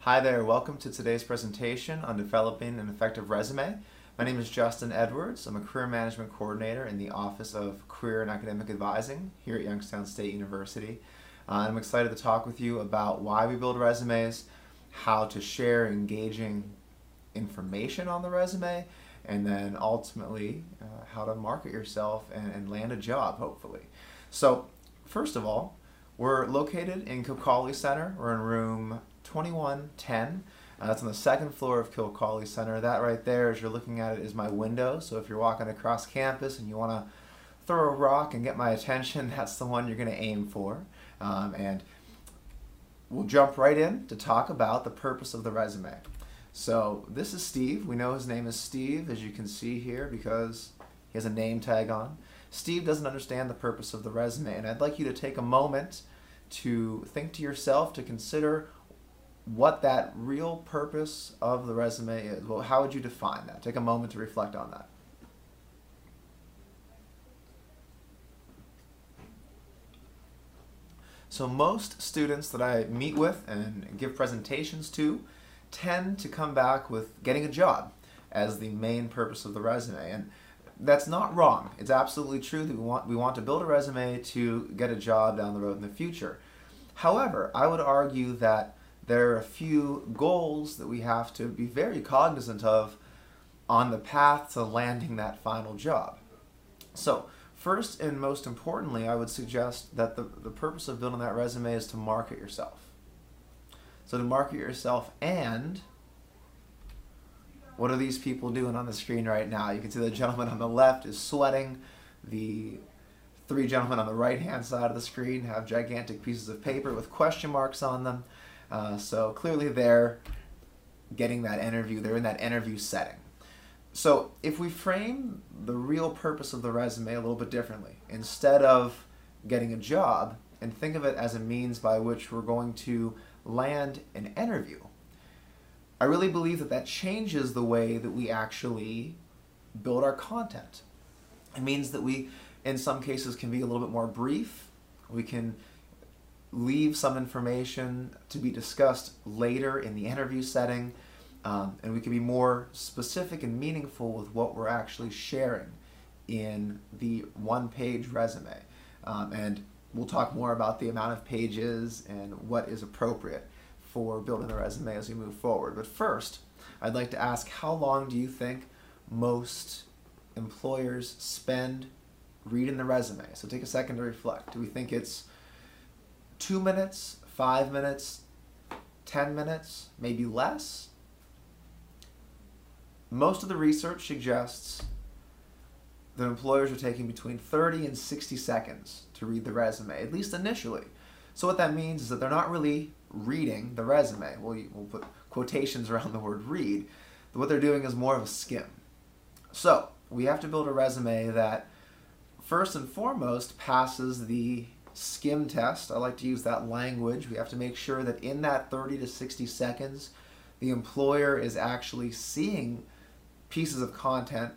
Hi there, welcome to today's presentation on developing an effective resume. My name is Justin Edwards. I'm a career management coordinator in the Office of Career and Academic Advising here at Youngstown State University. I'm excited to talk with you about why we build resumes, how to share engaging information on the resume, and then ultimately how to market yourself and land a job, hopefully. So, first of all, we're located in Kilcawley Center. We're in room 2110. That's on the second floor of Kilcawley Center. That right there, as you're looking at it, is my window. So if you're walking across campus and you want to throw a rock and get my attention, that's the one you're going to aim for. And we'll jump right in to talk about the purpose of the resume. So this is Steve. We know his name is Steve, as you can see here, because he has a name tag on. Steve doesn't understand the purpose of the resume, and I'd like you to take a moment to think to yourself, to consider what that real purpose of the resume is. Well, how would you define that? Take a moment to reflect on that. So most students that I meet with and give presentations to tend to come back with getting a job as the main purpose of the resume. And that's not wrong. It's absolutely true that we want to build a resume to get a job down the road in the future. However, I would argue that there are a few goals that we have to be very cognizant of on the path to landing that final job. So, first and most importantly, I would suggest that the purpose of building that resume is to market yourself. So to market yourself, and what are these people doing on the screen right now? You can see the gentleman on the left is sweating. The three gentlemen on the right-hand side of the screen have gigantic pieces of paper with question marks on them. So clearly they're getting that interview, they're in that interview setting. So if we frame the real purpose of the resume a little bit differently, instead of getting a job, and think of it as a means by which we're going to land an interview, I really believe that that changes the way that we actually build our content. It means that we, in some cases, can be a little bit more brief. We can leave some information to be discussed later in the interview setting, and we can be more specific and meaningful with what we're actually sharing in the one-page resume. And we'll talk more about the amount of pages and what is appropriate for building the resume as we move forward. But first, I'd like to ask, how long do you think most employers spend reading the resume? So take a second to reflect. Do we think it's 2 minutes, 5 minutes, 10 minutes, maybe less? Most of the research suggests that employers are taking between 30 and 60 seconds to read the resume, at least initially. So what that means is that they're not really reading the resume. We'll put quotations around the word read. What they're doing is more of a skim. So we have to build a resume that first and foremost passes the skim test. I like to use that language. We have to make sure that in that 30 to 60 seconds, the employer is actually seeing pieces of content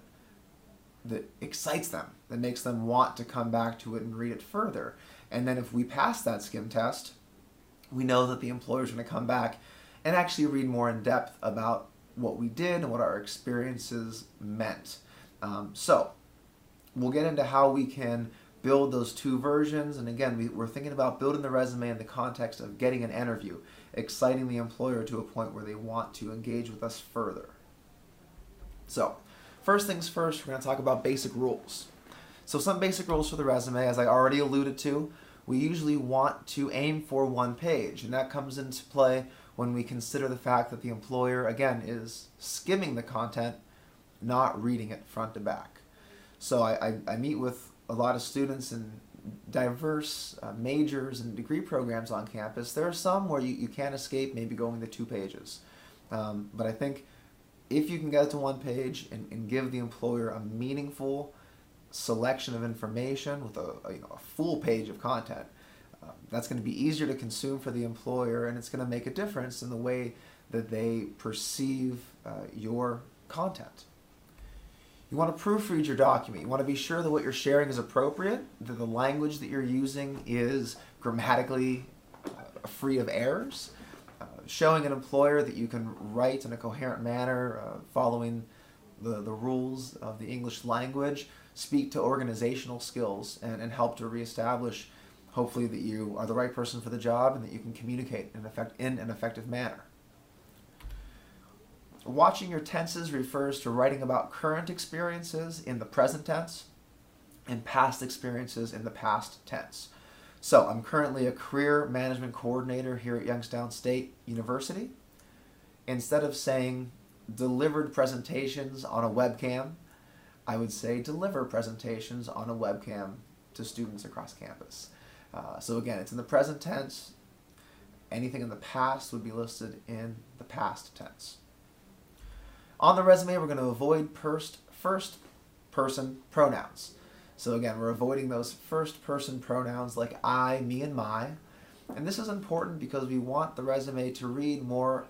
that excites them, that makes them want to come back to it and read it further. And then if we pass that skim test, we know that the employer is going to come back and actually read more in depth about what we did and what our experiences meant. So we'll get into how we can build those two versions. And again, we're thinking about building the resume in the context of getting an interview, exciting the employer to a point where they want to engage with us further. So first things first, we're going to talk about basic rules. So some basic rules for the resume, as I already alluded to, we usually want to aim for one page, and that comes into play when we consider the fact that the employer, again, is skimming the content, not reading it front to back. So I meet with a lot of students in diverse majors and degree programs on campus. There are some where you can't escape maybe going to 2 pages. But I think if you can get it to 1 page and give the employer a meaningful selection of information with a full page of content, that's going to be easier to consume for the employer, and it's going to make a difference in the way that they perceive your content. You want to proofread your document. You want to be sure that what you're sharing is appropriate, that the language that you're using is grammatically free of errors. showing an employer that you can write in a coherent manner, following the rules of the English language, speak to organizational skills, and help to reestablish, hopefully, that you are the right person for the job and that you can communicate in an effective manner. Watching your tenses refers to writing about current experiences in the present tense and past experiences in the past tense. So I'm currently a career management coordinator here at Youngstown State University. Instead of saying delivered presentations on a webcam, I would say deliver presentations on a webcam to students across campus. So again, it's in the present tense. Anything in the past would be listed in the past tense. On the resume, we're going to avoid first person pronouns. So again, we're avoiding those first person pronouns like I, me, and my. And this is important because we want the resume to read more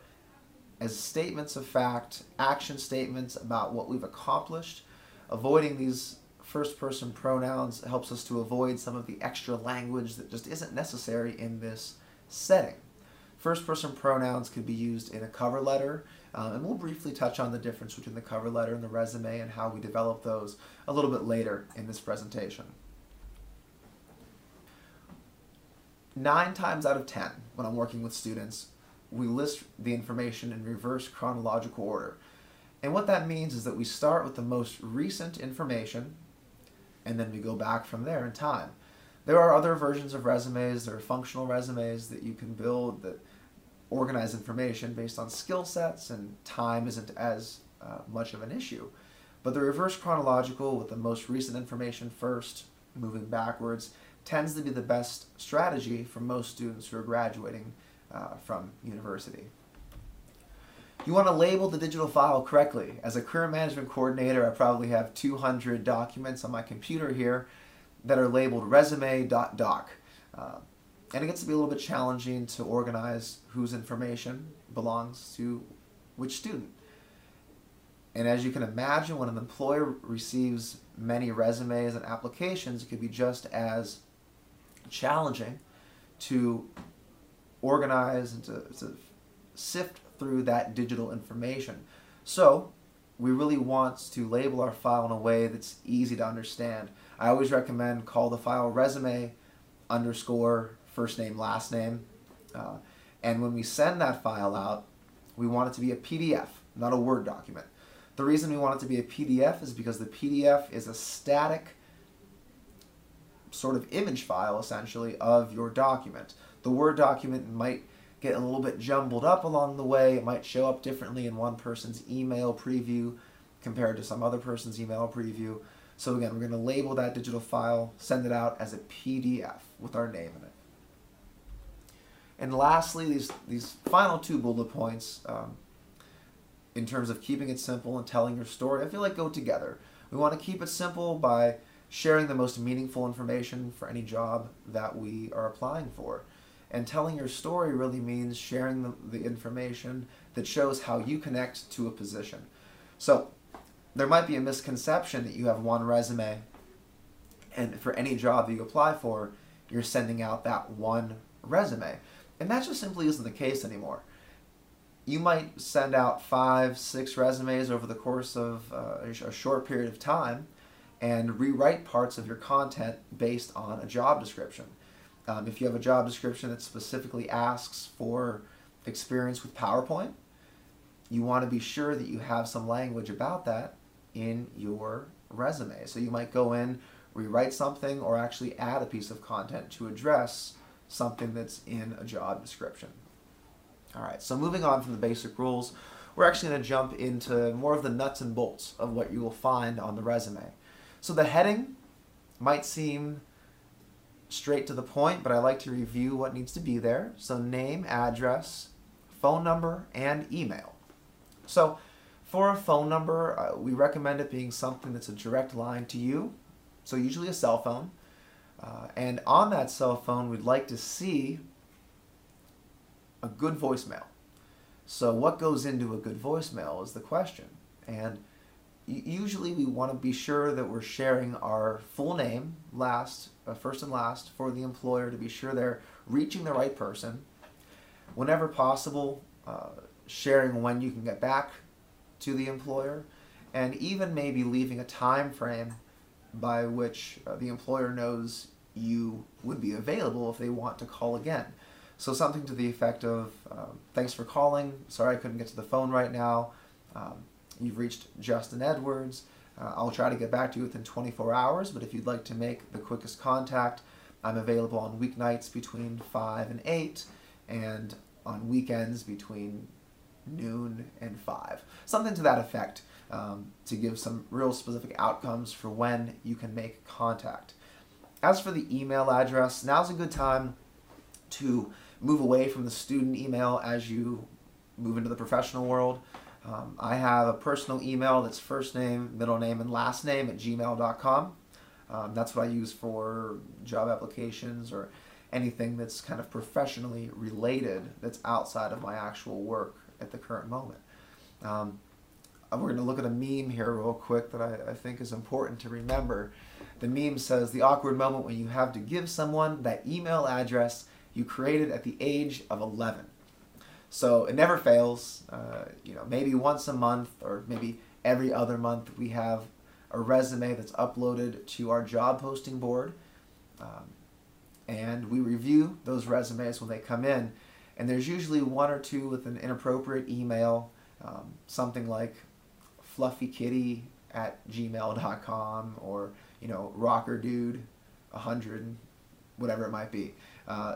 as statements of fact, action statements about what we've accomplished. Avoiding these first person pronouns helps us to avoid some of the extra language that just isn't necessary in this setting. First person pronouns could be used in a cover letter, and we'll briefly touch on the difference between the cover letter and the resume and how we develop those a little bit later in this presentation. 9 times out of 10, when I'm working with students, we list the information in reverse chronological order. And what that means is that we start with the most recent information, and then we go back from there in time. There are other versions of resumes. There are functional resumes that you can build that organize information based on skill sets, and time isn't as much of an issue. But the reverse chronological, with the most recent information first, moving backwards, tends to be the best strategy for most students who are graduating from university. You want to label the digital file correctly. As a career management coordinator, I probably have 200 documents on my computer here that are labeled resume.doc. And it gets to be a little bit challenging to organize whose information belongs to which student. And as you can imagine, when an employer receives many resumes and applications, it could be just as challenging to organize and to sift through that digital information. So we really want to label our file in a way that's easy to understand. I always recommend call the file resume _ first name, last name. And when we send that file out, we want it to be a PDF, not a Word document. The reason we want it to be a PDF is because the PDF is a static sort of image file, essentially, of your document. The Word document might get a little bit jumbled up along the way. It might show up differently in one person's email preview compared to some other person's email preview. So again, we're going to label that digital file, send it out as a PDF with our name in it. And lastly, these final 2 bullet points, in terms of keeping it simple and telling your story, I feel like go together. We want to keep it simple by sharing the most meaningful information for any job that we are applying for. And telling your story really means sharing the information that shows how you connect to a position. So there might be a misconception that you have one resume, and for any job that you apply for, you're sending out that one resume. And that just simply isn't the case anymore. You might send out 5, 6 resumes over the course of a short period of time and rewrite parts of your content based on a job description. If you have a job description that specifically asks for experience with PowerPoint, you want to be sure that you have some language about that in your resume. So you might go in, rewrite something, or actually add a piece of content to address something that's in a job description. All right, so moving on from the basic rules, we're actually going to jump into more of the nuts and bolts of what you will find on the resume. So the heading might seem straight to the point, but I like to review what needs to be there. So name, address, phone number, and email. So for a phone number, we recommend it being something that's a direct line to you, so usually a cell phone. And on that cell phone, we'd like to see a good voicemail. So what goes into a good voicemail is the question. And usually we want to be sure that we're sharing our full name, first and last, for the employer to be sure they're reaching the right person. Whenever possible, sharing when you can get back to the employer, and even maybe leaving a time frame by which the employer knows you would be available if they want to call again. So something to the effect of, thanks for calling, sorry I couldn't get to the phone right now, you've reached Justin Edwards, I'll try to get back to you within 24 hours, but if you'd like to make the quickest contact, I'm available on weeknights between 5 and 8, and on weekends between noon and 5. Something to that effect, to give some real specific outcomes for when you can make contact. As for the email address, now's a good time to move away from the student email as you move into the professional world. I have a personal email that's first name, middle name, and last name at gmail.com. That's what I use for job applications or anything that's kind of professionally related that's outside of my actual work at the current moment. We're going to look at a meme here real quick that I think is important to remember. The meme says, the awkward moment when you have to give someone that email address you created at the age of 11. So it never fails. Maybe once a month or maybe every other month we have a resume that's uploaded to our job posting board, and we review those resumes when they come in, and there's usually one or two with an inappropriate email, something like fluffykitty@gmail.com or rockerdude100, whatever it might be.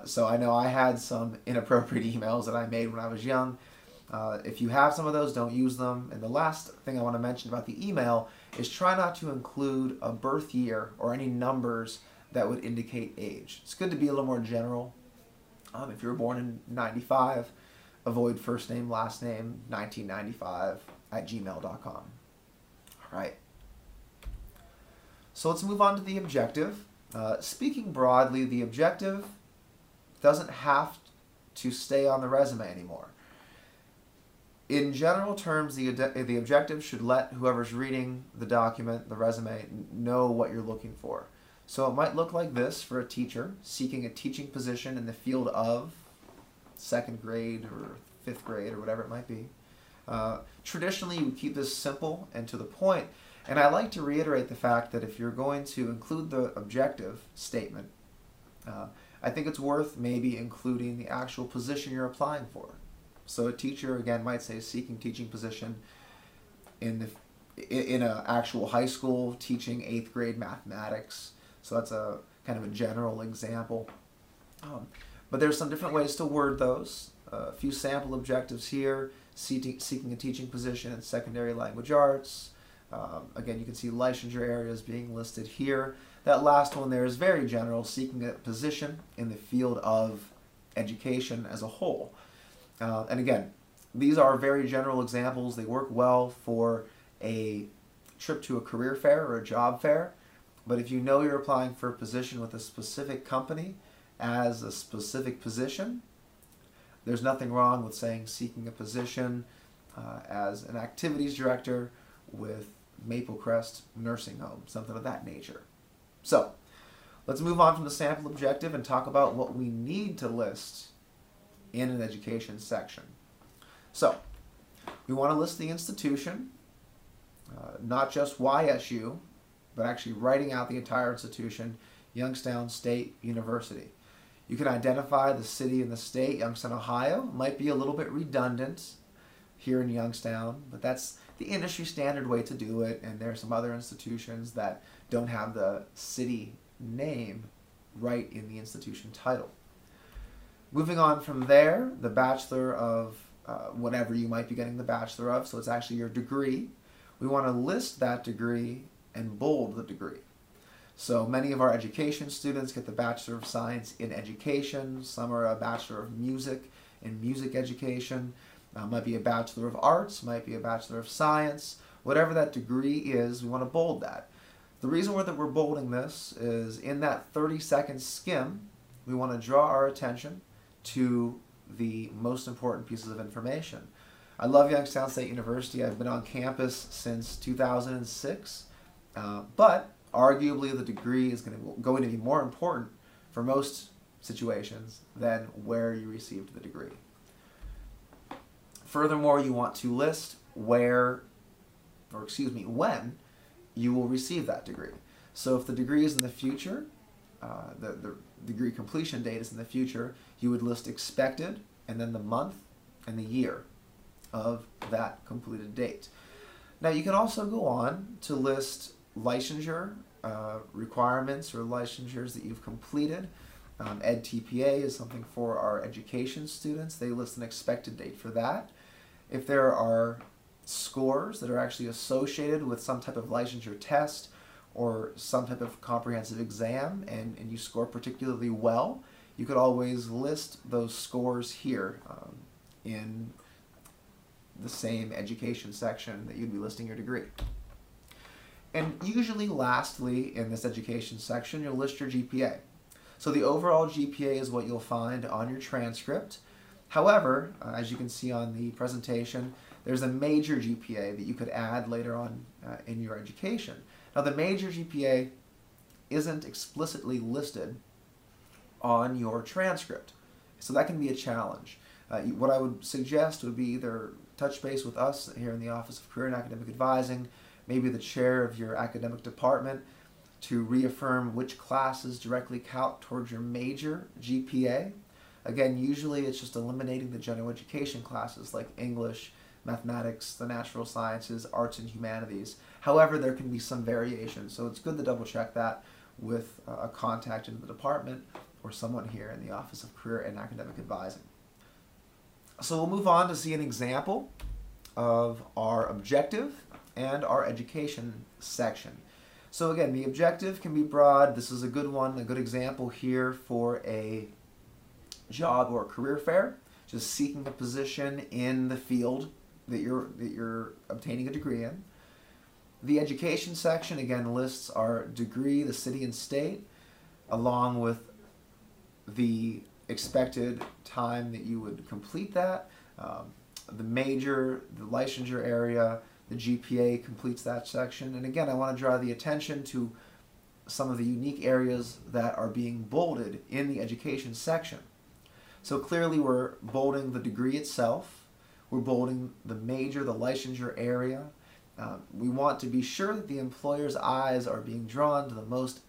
So I know I had some inappropriate emails that I made when I was young. If you have some of those, don't use them. And the last thing I want to mention about the email is try not to include a birth year or any numbers that would indicate age. It's good to be a little more general. If you were born in 95, avoid first name, last name, 1995 @gmail.com. All right. So let's move on to the objective. Speaking broadly, the objective doesn't have to stay on the resume anymore. In general terms, the objective should let whoever's reading the document, the resume, know what you're looking for. So it might look like this for a teacher seeking a teaching position in the field of 2nd grade or 5th grade or whatever it might be. Traditionally, you would keep this simple and to the point, and I like to reiterate the fact that if you're going to include the objective statement, I think it's worth maybe including the actual position you're applying for. So a teacher, again, might say seeking teaching position in an actual high school teaching 8th grade mathematics. So that's a kind of a general example. But there's some different ways to word those. A few sample objectives here: seeking a teaching position in secondary language arts. Again, you can see licensure areas being listed here. That last one there is very general, seeking a position in the field of education as a whole. And again, these are very general examples. They work well for a trip to a career fair or a job fair. But if you know you're applying for a position with a specific company as a specific position, there's nothing wrong with saying seeking a position as an activities director with Maple Crest Nursing Home, something of that nature. So let's move on from the sample objective and talk about what we need to list in an education section. So we want to list the institution, not just YSU, but actually writing out the entire institution, Youngstown State University. You can identify the city and the state. Youngstown, Ohio might be a little bit redundant here in Youngstown, but that's the industry standard way to do it, and there are some other institutions that don't have the city name right in the institution title. Moving on from there, the Bachelor of whatever you might be getting the Bachelor of, so it's actually your degree. We want to list that degree and bold the degree. So many of our education students get the Bachelor of Science in Education. Some are a Bachelor of Music in Music Education. Might be a Bachelor of Arts, might be a Bachelor of Science. Whatever that degree is, we want to bold that. The reason that we're bolding this is in that 30-second skim, we want to draw our attention to the most important pieces of information. I love Youngstown State University. I've been on campus since 2006, but arguably the degree is going to be more important for most situations than where you received the degree. Furthermore, you want to list when you will receive that degree. So if the degree is in the future, the degree completion date is in the future, you would list expected and then the month and the year of that completed date. Now you can also go on to list licensure requirements or licensures that you've completed. EdTPA is something for our education students. They list an expected date for that. If there are scores that are actually associated with some type of licensure test or some type of comprehensive exam and you score particularly well, you could always list those scores here in the same education section that you'd be listing your degree. And usually, lastly, in this education section, you'll list your GPA. So the overall GPA is what you'll find on your transcript. However, as you can see on the presentation, there's a major GPA that you could add later on in your education. Now, the major GPA isn't explicitly listed on your transcript, so that can be a challenge. What I would suggest would be either touch base with us here in the Office of Career and Academic Advising, maybe the chair of your academic department, to reaffirm which classes directly count towards your major GPA. Again, usually it's just eliminating the general education classes like English, mathematics, the natural sciences, arts and humanities. However, there can be some variation, so it's good to double check that with a contact in the department or someone here in the Office of Career and Academic Advising. So we'll move on to see an example of our objective and our education section. So again, the objective can be broad. This is a good one, a good example here for a job or a career fair, just seeking a position in the field that you're obtaining a degree in. The education section, again, lists our degree, the city and state, along with the expected time that you would complete that. The major, the licensure area, the GPA completes that section. And again, I want to draw the attention to some of the unique areas that are being bolded in the education section. So clearly we're bolding the degree itself, we're bolding the major, the licensure area. We want to be sure that the employer's eyes are being drawn to the most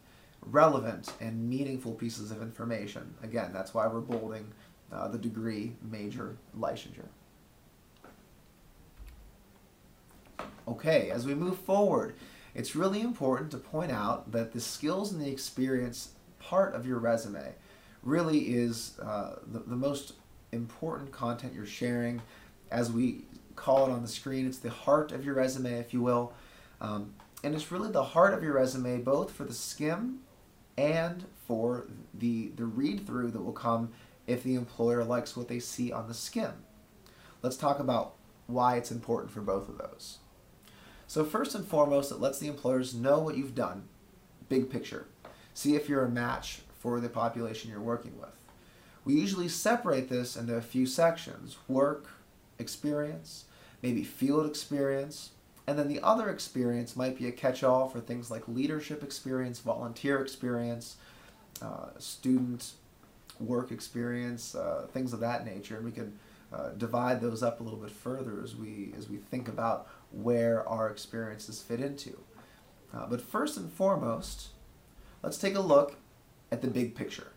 relevant and meaningful pieces of information. Again, that's why we're bolding the degree, major, licensure. Okay, as we move forward, it's really important to point out that the skills and the experience part of your resume really is the most important content you're sharing. As we call it on the screen, it's the heart of your resume, if you will. And it's really the heart of your resume, both for the skim and for the read-through that will come if the employer likes what they see on the skim. Let's talk about why it's important for both of those. So first and foremost, it lets the employers know what you've done, big picture. See if you're a match for the population you're working with. We usually separate this into a few sections: work experience, maybe field experience, and then the other experience might be a catch-all for things like leadership experience, volunteer experience, student work experience, things of that nature. And we can divide those up a little bit further as we think about where our experiences fit into. But first and foremost, let's take a look at the big picture.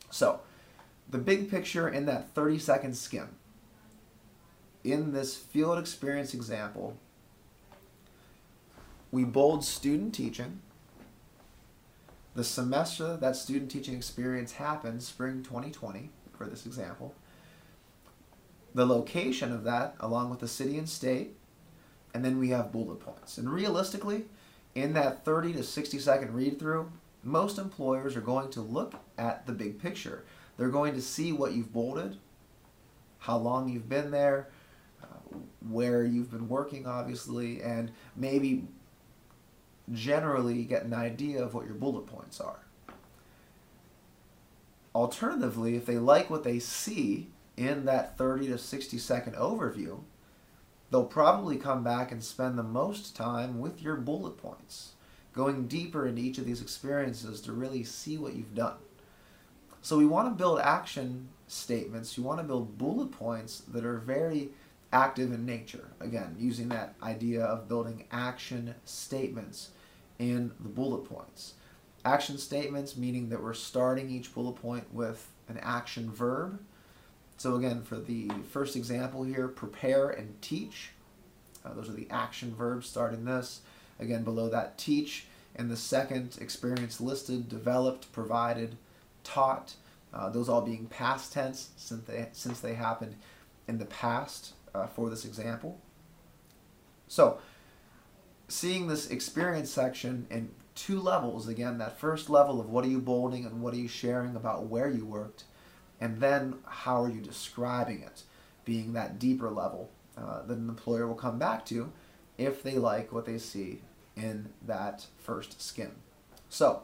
So, the big picture in that 30-second skim. In this field experience example, we bold student teaching. The semester that student teaching experience happened, spring 2020, for this example. The location of that, along with the city and state, and then we have bullet points. And realistically, in that 30 to 60 second read through, most employers are going to look at the big picture. They're going to see what you've bolded, how long you've been there, where you've been working, obviously, and maybe generally get an idea of what your bullet points are. Alternatively, if they like what they see in that 30 to 60 second overview, they'll probably come back and spend the most time with your bullet points, going deeper into each of these experiences to really see what you've done. So we want to build action statements, you want to build bullet points that are very active in nature. Again, using that idea of building action statements in the bullet points. Action statements meaning that we're starting each bullet point with an action verb. So again, for the first example here, prepare and teach. Those are the action verbs starting this. Again, below that, teach. And the second, experience listed, developed, provided, taught. Those all being past tense since they happened in the past for this example. So, seeing this experience section in two levels, again, that first level of what are you bolding and what are you sharing about where you worked, and then how are you describing it, being that deeper level that an employer will come back to if they like what they see in that first skim. So,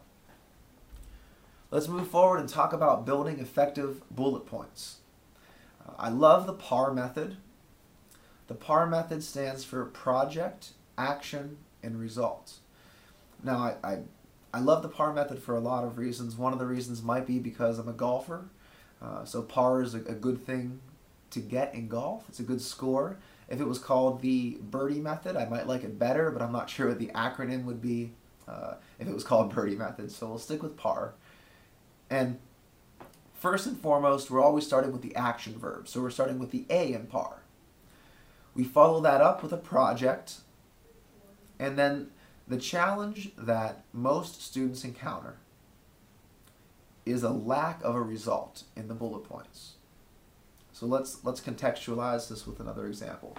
let's move forward and talk about building effective bullet points. I love the PAR method. The PAR method stands for project, action, and results. Now, I love the PAR method for a lot of reasons. One of the reasons might be because I'm a golfer. So PAR is a good thing to get in golf. It's a good score. If it was called the birdie method, I might like it better, but I'm not sure what the acronym would be if it was called birdie method. So we'll stick with PAR. And first and foremost, we're always starting with the action verb. So we're starting with the A in PAR. We follow that up with a project. And then the challenge that most students encounter is a lack of a result in the bullet points. So let's contextualize this with another example.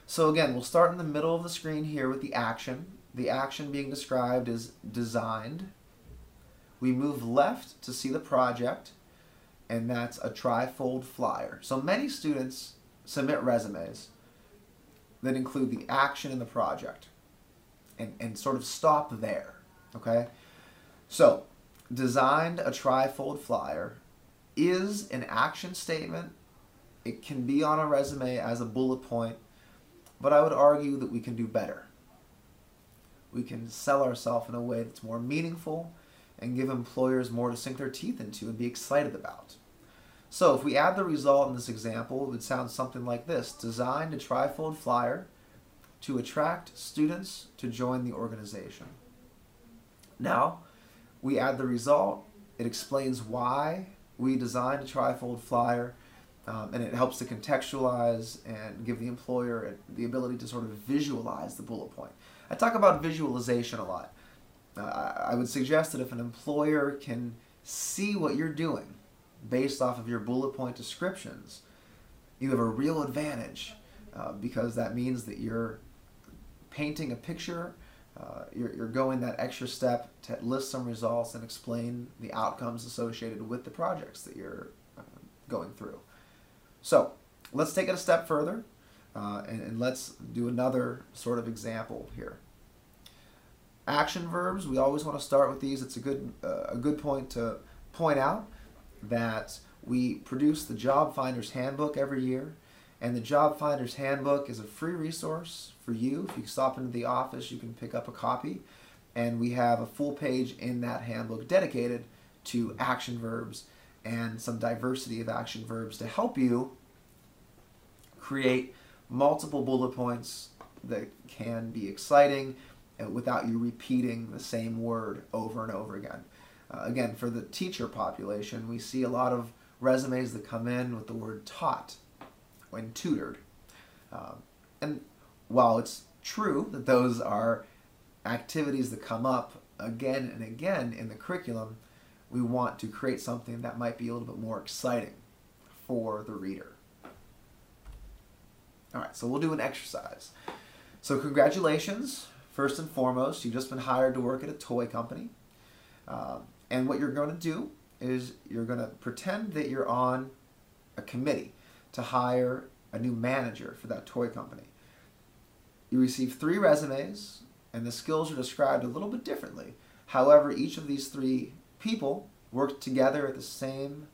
So again, we'll start in the middle of the screen here with the action. The action being described is designed. We move left to see the project, and that's a trifold flyer. So many students submit resumes that include the action and the project and sort of stop there, okay? So, designed a trifold flyer is an action statement. It can be on a resume as a bullet point, but I would argue that we can do better. We can sell ourselves in a way that's more meaningful and give employers more to sink their teeth into and be excited about. So if we add the result in this example, it would sound something like this. Designed a trifold flyer to attract students to join the organization. Now, we add the result. It explains why we designed a trifold flyer, and it helps to contextualize and give the employer the ability to sort of visualize the bullet point. I talk about visualization a lot. I would suggest that if an employer can see what you're doing based off of your bullet point descriptions, you have a real advantage because that means that you're painting a picture, you're going that extra step to list some results and explain the outcomes associated with the projects that you're going through. So let's take it a step further and let's do another sort of example here. Action verbs, we always want to start with these. It's a good point to point out that we produce the Job Finder's Handbook every year, and the Job Finder's Handbook is a free resource for you. If you stop into the office, you can pick up a copy, and we have a full page in that handbook dedicated to action verbs and some diversity of action verbs to help you create multiple bullet points that can be exciting without you repeating the same word over and over again. Again, for the teacher population, we see a lot of resumes that come in with the word taught when tutored. And while it's true that those are activities that come up again and again in the curriculum, we want to create something that might be a little bit more exciting for the reader. All right, so we'll do an exercise. So congratulations. First and foremost, you've just been hired to work at a toy company. And what you're going to do is you're going to pretend that you're on a committee to hire a new manager for that toy company. You receive 3 resumes, and the skills are described a little bit differently. However, each of these 3 people worked together at the same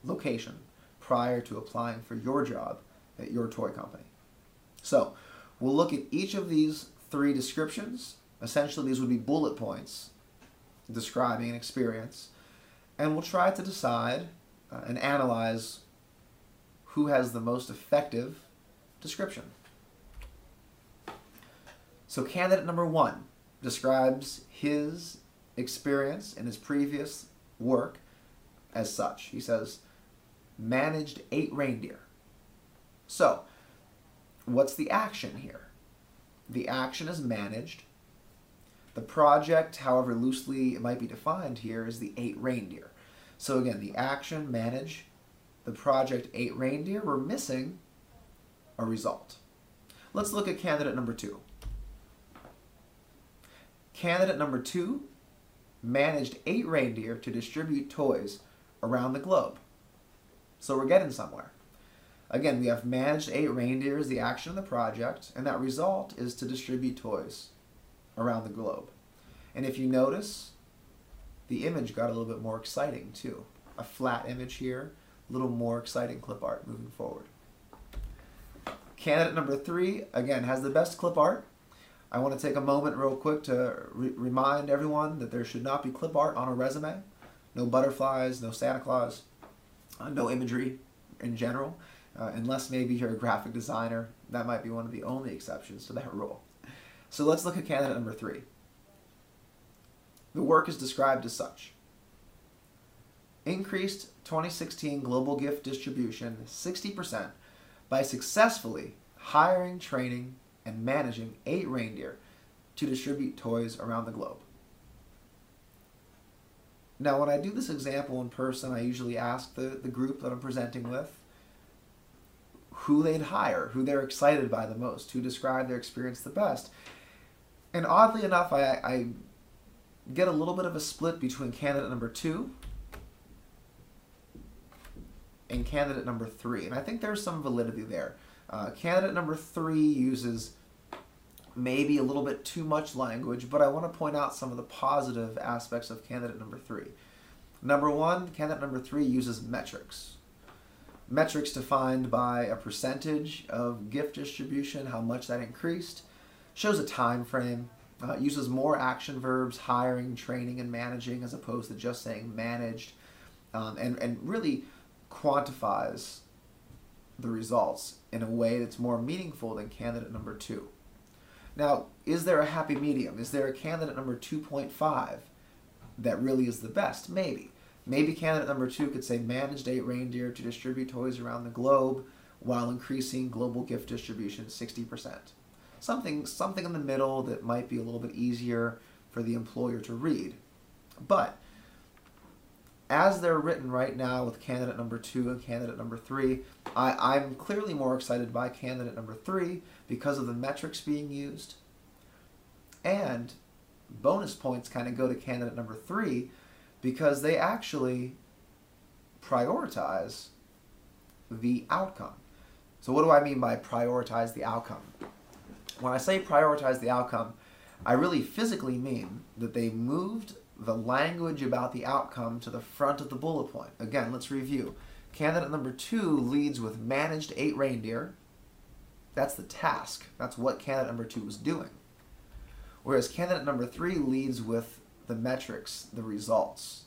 location prior to applying for your job at your toy company. So we'll look at each of these 3 descriptions. Essentially, these would be bullet points describing an experience, and we'll try to decide and analyze who has the most effective description. So candidate number 1 describes his experience in his previous work as such. He says, managed 8 reindeer. So, what's the action here? The action is managed. The project, however loosely it might be defined here, is the 8 reindeer. So again, the action, manage, the project, 8 reindeer. We're missing a result. Let's look at candidate number 2. Candidate number 2 managed 8 reindeer to distribute toys around the globe. So we're getting somewhere. Again, we have managed 8 reindeer as the action of the project, and that result is to distribute toys around the globe. And if you notice, the image got a little bit more exciting too. A flat image here, a little more exciting clip art moving forward. Candidate number 3, again, has the best clip art. I want to take a moment real quick to remind everyone that there should not be clip art on a resume. No butterflies, no Santa Claus, no imagery in general, unless maybe you're a graphic designer. That might be one of the only exceptions to that rule. So let's look at candidate number 3. The work is described as such. Increased 2016 global gift distribution 60% by successfully hiring, training, and managing 8 reindeer to distribute toys around the globe. Now, when I do this example in person, I usually ask the group that I'm presenting with who they'd hire, who they're excited by the most, who describe their experience the best. And oddly enough, I get a little bit of a split between candidate number 2 and candidate number 3. And I think there's some validity there. Candidate number 3 uses maybe a little bit too much language, but I want to point out some of the positive aspects of candidate number 3. Number 1, candidate number 3 uses metrics. Metrics defined by a percentage of gift distribution, how much that increased, shows a time frame, uses more action verbs, hiring, training, and managing, as opposed to just saying managed, and really quantifies the results in a way that's more meaningful than candidate number 2. Now, is there a happy medium? Is there a candidate number 2.5 that really is the best? Maybe. Maybe candidate number 2 could say managed 8 reindeer to distribute toys around the globe while increasing global gift distribution 60%. Something in the middle that might be a little bit easier for the employer to read. But as they're written right now with candidate number 2 and candidate number 3, I'm clearly more excited by candidate number 3 because of the metrics being used. And bonus points kind of go to candidate number 3 because they actually prioritize the outcome. So what do I mean by prioritize the outcome? When I say prioritize the outcome, I really physically mean that they moved the language about the outcome to the front of the bullet point. Again, let's review. Candidate number 2 leads with managed 8 reindeer. That's the task. That's what candidate number 2 was doing. Whereas candidate number 3 leads with the metrics, the results.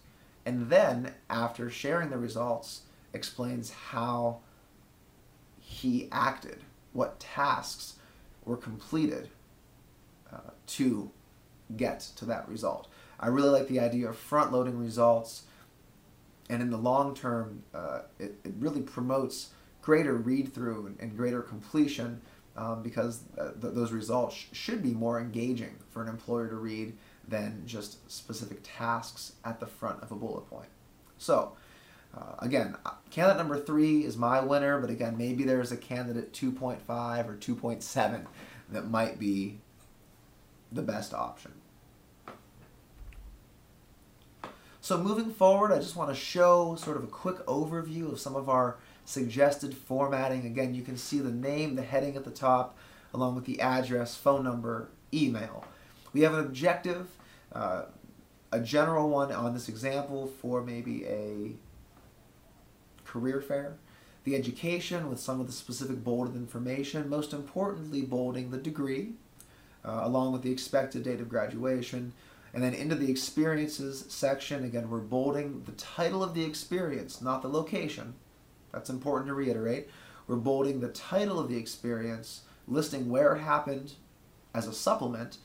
And then, after sharing the results, explains how he acted, what tasks were completed to get to that result. I really like the idea of front-loading results, and in the long term, it really promotes greater read-through and greater completion because those results should be more engaging for an employer to read than just specific tasks at the front of a bullet point. So, again, candidate number 3 is my winner, but again, maybe there's a candidate 2.5 or 2.7 that might be the best option. So moving forward, I just want to show sort of a quick overview of some of our suggested formatting. Again, you can see the name, the heading at the top, along with the address, phone number, email. We have an objective, a general one on this example for maybe a career fair. The education with some of the specific bolded information, most importantly bolding the degree, along with the expected date of graduation. And then into the experiences section, again, we're bolding the title of the experience, not the location. That's important to reiterate. we're bolding the title of the experience, listing where it happened as a supplement,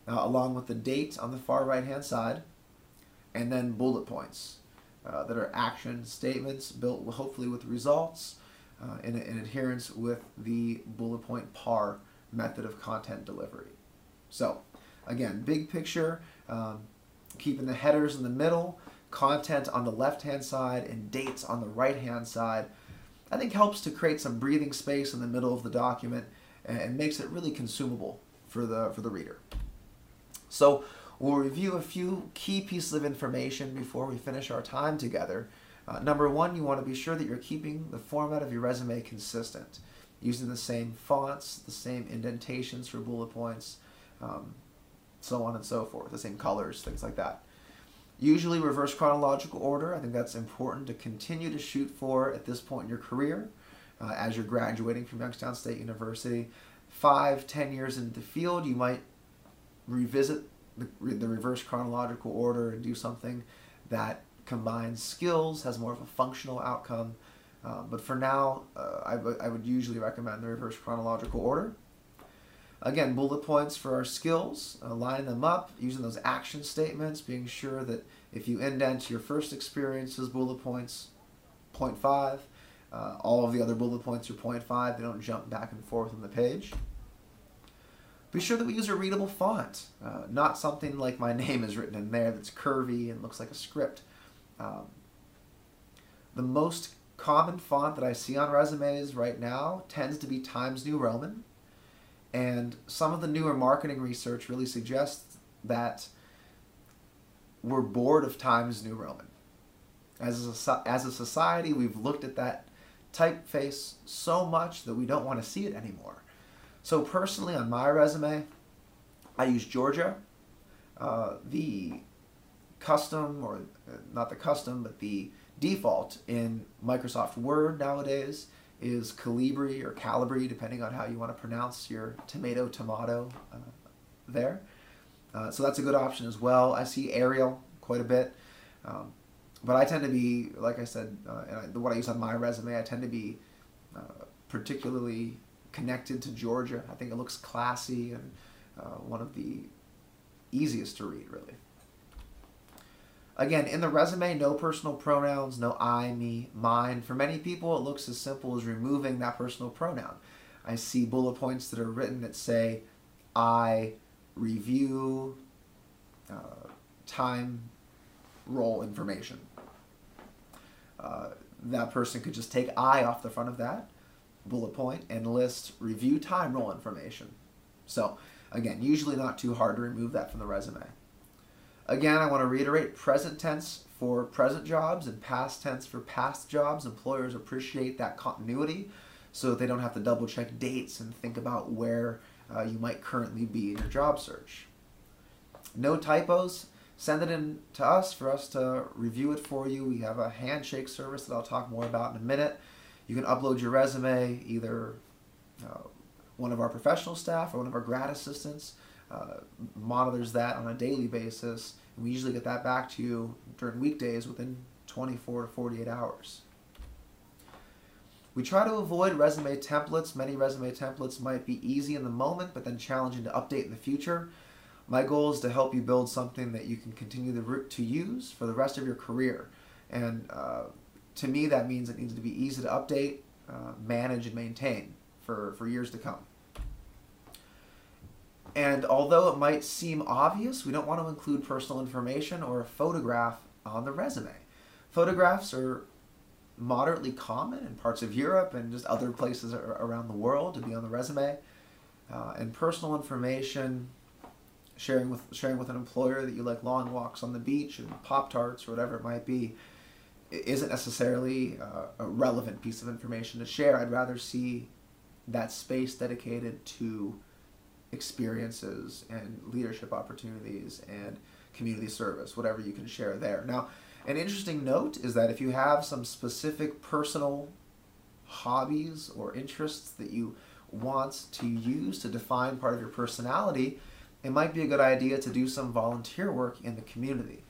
along with the date on the far right-hand side, and then bullet points that are action statements built hopefully with results in adherence with the bullet point PAR method of content delivery. So again, big picture, keeping the headers in the middle, content on the left-hand side, and dates on the right-hand side, I think helps to create some breathing space in the middle of the document and makes it really consumable for the reader. So we'll review a few key pieces of information before we finish our time together. Number one, you want to be sure that you're keeping the format of your resume consistent, using the same fonts, the same indentations for bullet points, so on and so forth, the same colors, things like that. Usually reverse chronological order. I think that's important to continue to shoot for at this point in your career as you're graduating from Youngstown State University. 5-10 years into the field, you might revisit the reverse chronological order and do something that combines skills, has more of a functional outcome. But for now, I would usually recommend the reverse chronological order. Again, bullet points for our skills, lining them up, using those action statements, being sure that if you indent your first experiences bullet points, 0.5, all of the other bullet points are 0.5, they don't jump back and forth on the page. Be sure that we use a readable font, not something like my name is written in there that's curvy and looks like a script. The most common font that I see on resumes right now tends to be Times New Roman. And some of the newer marketing research really suggests that we're bored of Times New Roman. As a society, we've looked at that typeface so much that we don't want to see it anymore. So personally, on my resume, I use Georgia. The custom, or not the custom, but the default in Microsoft Word nowadays is Calibri or Calibri, depending on how you want to pronounce your tomato there. So that's a good option as well. I see Arial quite a bit. But I tend to be, like I said, what I use on my resume, I tend to be particularly connected to Georgia. I think it looks classy and one of the easiest to read, really. Again, in the resume, no personal pronouns, no I, me, mine. For many people, it looks as simple as removing that personal pronoun. I see bullet points that are written that say, I review time role information. That person could just take I off the front of that bullet point and list review time role information. So, again, usually not too hard to remove that from the resume. Again, I want to reiterate present tense for present jobs and past tense for past jobs. Employers appreciate that continuity so that they don't have to double check dates and think about where you might currently be in your job search. No typos. Send it in to us for us to review it for you. We have a handshake service that I'll talk more about in a minute. You can upload your resume, either one of our professional staff or one of our grad assistants monitors that on a daily basis. And we usually get that back to you during weekdays within 24 to 48 hours. We try to avoid resume templates. Many resume templates might be easy in the moment, but then challenging to update in the future. My goal is to help you build something that you can continue to use for the rest of your career. And to me, that means it needs to be easy to update, manage, and maintain for years to come. And although it might seem obvious, we don't want to include personal information or a photograph on the resume. Photographs are moderately common in parts of Europe and just other places around the world to be on the resume. And personal information, sharing with an employer that you like long walks on the beach and Pop-Tarts or whatever it might be, isn't necessarily a relevant piece of information to share. I'd rather see that space dedicated to experiences and leadership opportunities and community service, whatever you can share there. Now, an interesting note is that if you have some specific personal hobbies or interests that you want to use to define part of your personality, it might be a good idea to do some volunteer work in the community.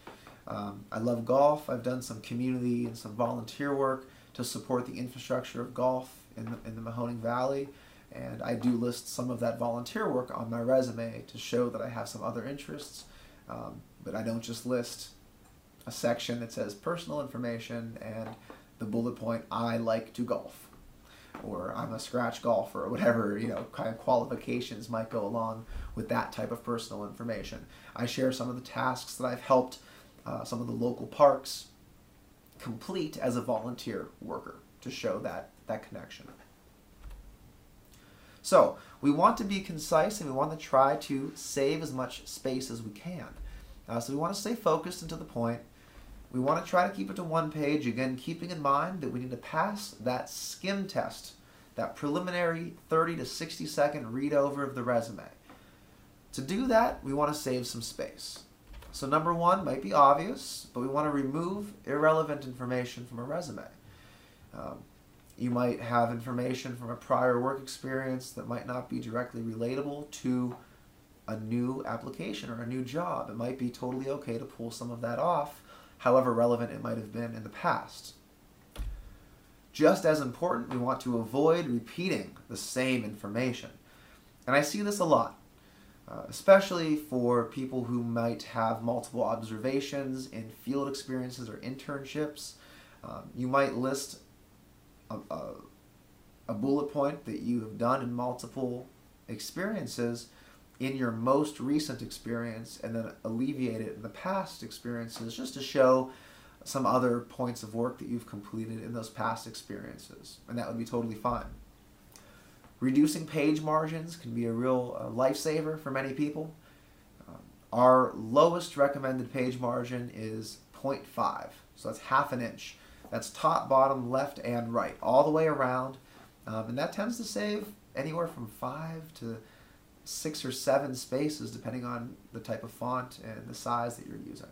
I love golf. I've done some community and some volunteer work to support the infrastructure of golf in the Mahoning Valley, and I do list some of that volunteer work on my resume to show that I have some other interests, but I don't just list a section that says personal information and the bullet point, I like to golf, or I'm a scratch golfer, or whatever, kind of qualifications might go along with that type of personal information. I share some of the tasks that I've helped some of the local parks complete as a volunteer worker to show that connection. So we want to be concise, and we want to try to save as much space as we can. So we want to stay focused and to the point. We want to try to keep it to one page, again, keeping in mind that we need to pass that skim test, that preliminary 30 to 60 second read over of the resume. To do that, we want to save some space. So number one might be obvious, but we want to remove irrelevant information from a resume. You might have information from a prior work experience that might not be directly relatable to a new application or a new job. It might be totally okay to pull some of that off, however relevant it might have been in the past. Just as important, we want to avoid repeating the same information. And I see this a lot, especially for people who might have multiple observations in field experiences or internships. You might list a bullet point that you have done in multiple experiences in your most recent experience, and then alleviate it in the past experiences just to show some other points of work that you've completed in those past experiences, and that would be totally fine. Reducing page margins can be a real lifesaver for many people. Our lowest recommended page margin is 0.5, so that's half an inch. That's top, bottom, left, and right, all the way around, and that tends to save anywhere from 5 to 6 or 7 spaces depending on the type of font and the size that you're using.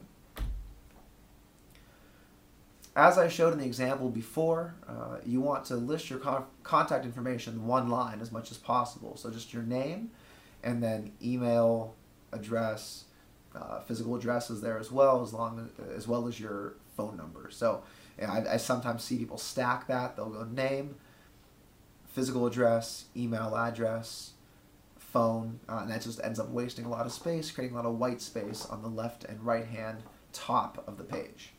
As I showed in the example before, you want to list your contact information in one line as much as possible. So just your name, and then email, address, physical address is there as well as your phone number. So I sometimes see people stack that. They'll go name, physical address, email address, phone, and that just ends up wasting a lot of space, creating a lot of white space on the left and right hand top of the page.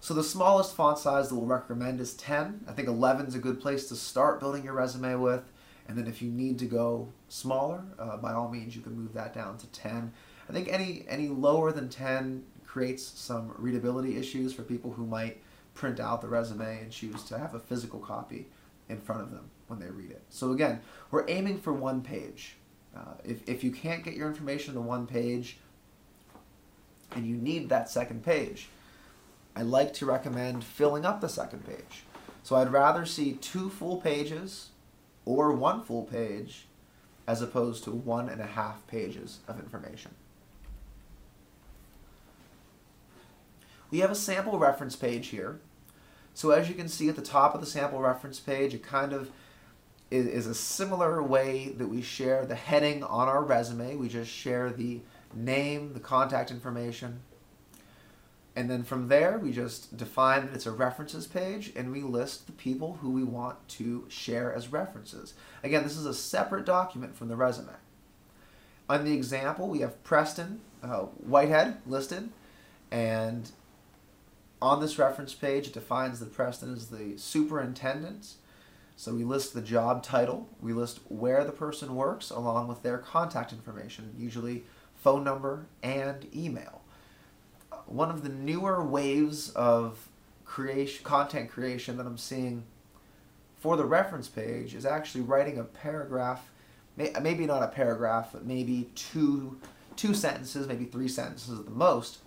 So the smallest font size that we'll recommend is 10. I think 11 is a good place to start building your resume with, and then if you need to go smaller, by all means you can move that down to 10. I think any lower than 10 creates some readability issues for people who might print out the resume and choose to have a physical copy in front of them when they read it. So again, we're aiming for one page. If you can't get your information to one page and you need that second page, I like to recommend filling up the second page. So I'd rather see 2 full pages or 1 full page as opposed to 1.5 pages of information. We have a sample reference page here. So as you can see at the top of the sample reference page, it kind of is a similar way that we share the heading on our resume. We just share the name, the contact information, and then from there we just define that it's a references page, and we list the people who we want to share as references. Again, this is a separate document from the resume. On the example, we have Preston Whitehead listed, and on this reference page, it defines that Preston is the superintendent. So we list the job title, we list where the person works along with their contact information, usually phone number and email. One of the newer waves of content creation that I'm seeing for the reference page is actually writing a paragraph, maybe not a paragraph, but maybe two sentences, maybe 3 sentences at the most,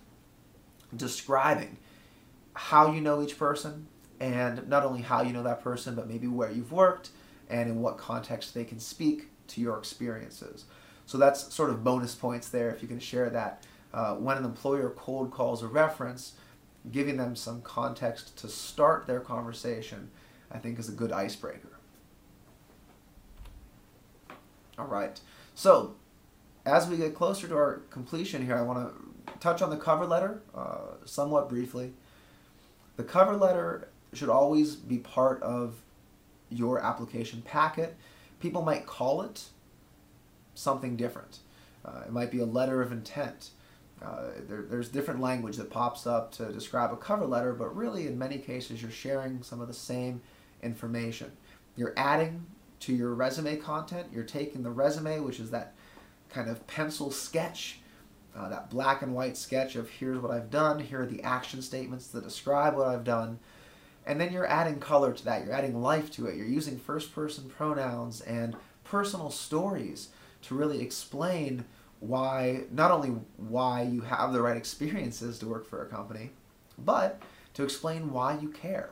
describing how you know each person, and not only how you know that person, but maybe where you've worked and in what context they can speak to your experiences. So that's sort of bonus points there if you can share that. When an employer cold calls a reference, giving them some context to start their conversation, I think is a good icebreaker. All right. So as we get closer to our completion here, I want to touch on the cover letter somewhat briefly. The cover letter should always be part of your application packet. People might call it something different. It might be a letter of intent. There's different language that pops up to describe a cover letter, but really in many cases you're sharing some of the same information. You're adding to your resume content. You're taking the resume, which is that kind of pencil sketch, that black and white sketch of here's what I've done, here are the action statements that describe what I've done, and then you're adding color to that, you're adding life to it, you're using first-person pronouns and personal stories to really explain why, not only why you have the right experiences to work for a company, but to explain why you care.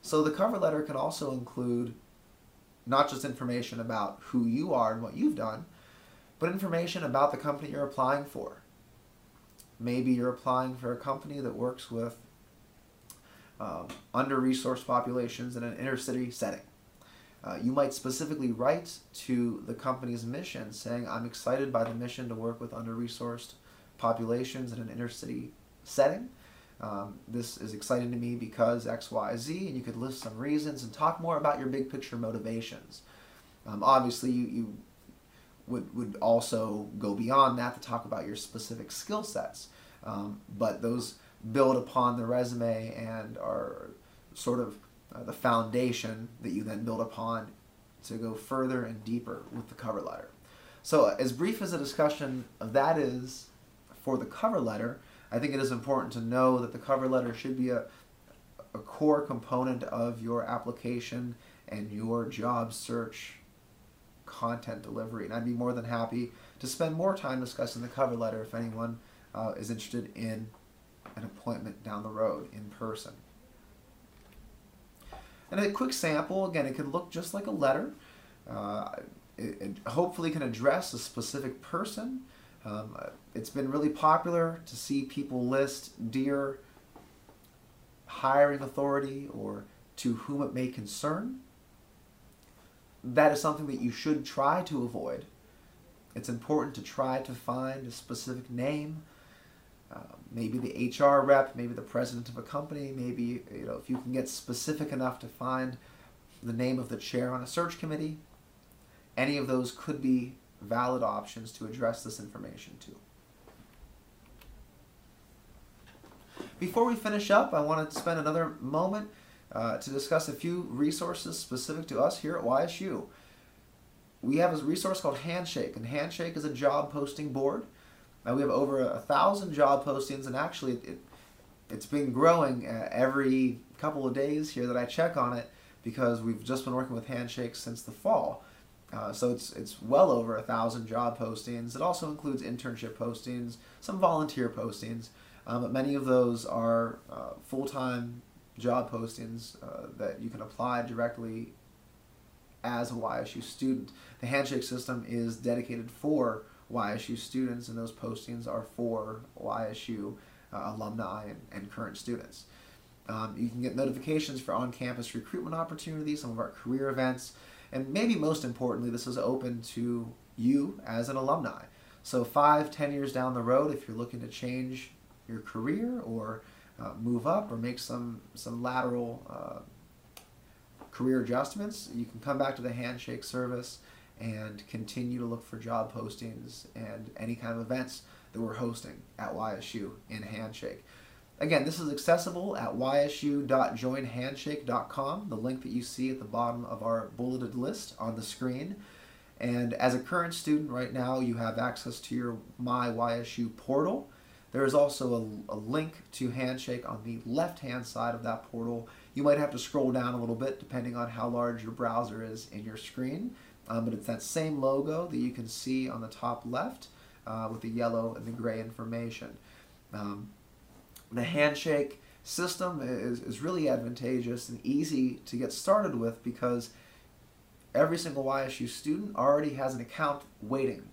So the cover letter can also include not just information about who you are and what you've done, but information about the company you're applying for. Maybe you're applying for a company that works with under-resourced populations in an inner-city setting. You might specifically write to the company's mission saying, I'm excited by the mission to work with under-resourced populations in an inner-city setting. This is exciting to me because X, Y, Z, and you could list some reasons and talk more about your big picture motivations. Obviously, you would also go beyond that to talk about your specific skill sets, but those build upon the resume and are sort of the foundation that you then build upon to go further and deeper with the cover letter. So as brief as a discussion of that is for the cover letter, I think it is important to know that the cover letter should be a core component of your application and your job search content delivery. And I'd be more than happy to spend more time discussing the cover letter if anyone is interested in an appointment down the road in person. And a quick sample, again, it can look just like a letter. It hopefully can address a specific person. It's been really popular to see people list dear hiring authority or to whom it may concern. That is something that you should try to avoid. It's important to try to find a specific name, maybe the HR rep, maybe the president of a company, maybe if you can get specific enough to find the name of the chair on a search committee. Any of those could be valid options to address this information to. Before we finish up, I want to spend another moment to discuss a few resources specific to us here at YSU. We have a resource called Handshake, and Handshake is a job posting board. We have over 1,000 job postings, and actually it's been growing every couple of days here that I check on it because we've just been working with Handshake since the fall. So it's well over 1,000 job postings. It also includes internship postings, some volunteer postings, but many of those are full-time job postings that you can apply directly as a YSU student. The Handshake system is dedicated for YSU students, and those postings are for YSU alumni and current students. You can get notifications for on-campus recruitment opportunities, some of our career events, and maybe most importantly, this is open to you as an alumni. So 5-10 years down the road, if you're looking to change your career or move up or make some lateral career adjustments, you can come back to the Handshake service and continue to look for job postings and any kind of events that we're hosting at YSU in Handshake. Again, this is accessible at ysu.joinhandshake.com, the link that you see at the bottom of our bulleted list on the screen. And as a current student right now, you have access to your My YSU portal. There is also a link to Handshake on the left-hand side of that portal. You might have to scroll down a little bit depending on how large your browser is in your screen. But it's that same logo that you can see on the top left with the yellow and the gray information. The Handshake system is really advantageous and easy to get started with because every single YSU student already has an account waiting.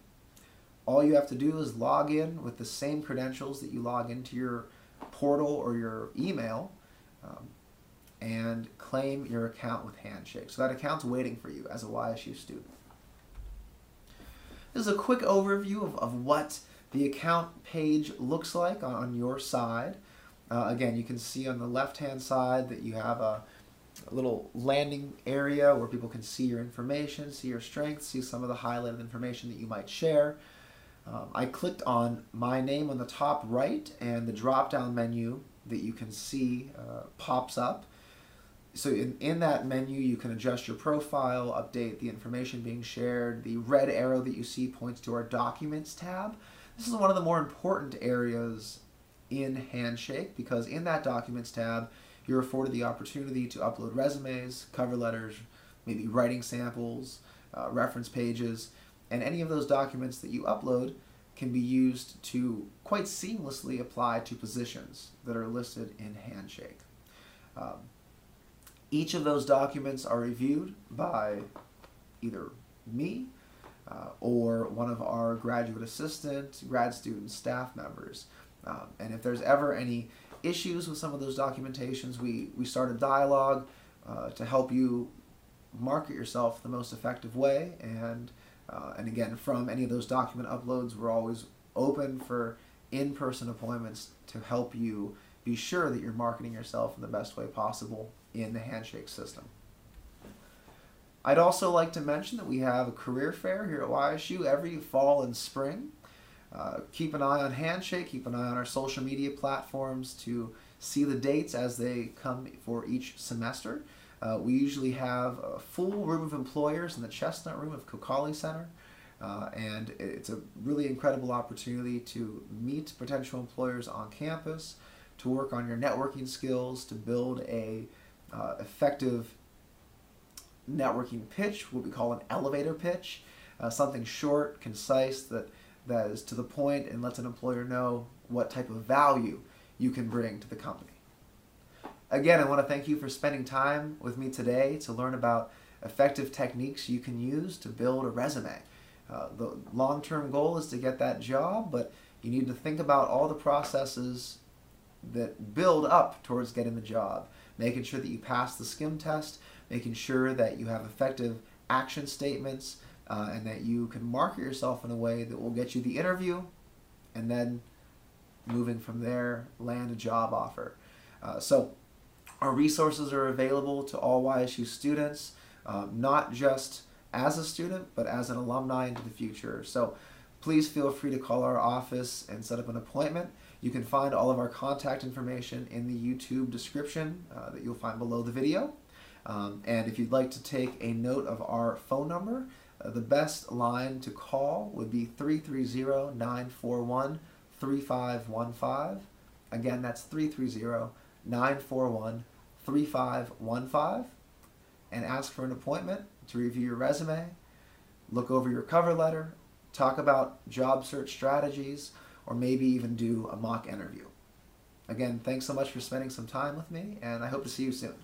All you have to do is log in with the same credentials that you log into your portal or your email and claim your account with Handshake. So that account's waiting for you as a YSU student. This is a quick overview of what the account page looks like on your side. Again, you can see on the left-hand side that you have a little landing area where people can see your information, see your strengths, see some of the highlighted information that you might share. I clicked on my name on the top right, and the drop-down menu that you can see pops up. So in that menu, you can adjust your profile, update the information being shared. The red arrow that you see points to our Documents tab. This is one of the more important areas in Handshake, because in that Documents tab, you're afforded the opportunity to upload resumes, cover letters, maybe writing samples, reference pages, and any of those documents that you upload can be used to quite seamlessly apply to positions that are listed in Handshake. Each of those documents are reviewed by either me or one of our graduate assistant, grad student, staff members. And if there's ever any issues with some of those documentations, we start a dialogue to help you market yourself the most effective way. And again, from any of those document uploads, we're always open for in-person appointments to help you be sure that you're marketing yourself in the best way possible in the Handshake system. I'd also like to mention that we have a career fair here at YSU every fall and spring. Keep an eye on Handshake, keep an eye on our social media platforms to see the dates as they come for each semester. We usually have a full room of employers in the Chestnut Room of Kilcawley Center, and it's a really incredible opportunity to meet potential employers on campus, to work on your networking skills, to build a effective networking pitch, what we call an elevator pitch, something short, concise, that is to the point and lets an employer know what type of value you can bring to the company. Again, I want to thank you for spending time with me today to learn about effective techniques you can use to build a resume. The long-term goal is to get that job, but you need to think about all the processes that build up towards getting the job, making sure that you pass the SCIM test, making sure that you have effective action statements, and that you can market yourself in a way that will get you the interview, and then moving from there, land a job offer. So our resources are available to all YSU students, not just as a student, but as an alumni into the future. So please feel free to call our office and set up an appointment. You can find all of our contact information in the YouTube description that you'll find below the video. And if you'd like to take a note of our phone number, the best line to call would be 330-941-3515. Again, that's 330-941-3515. And ask for an appointment to review your resume, look over your cover letter, talk about job search strategies, or maybe even do a mock interview. Again, thanks so much for spending some time with me, and I hope to see you soon.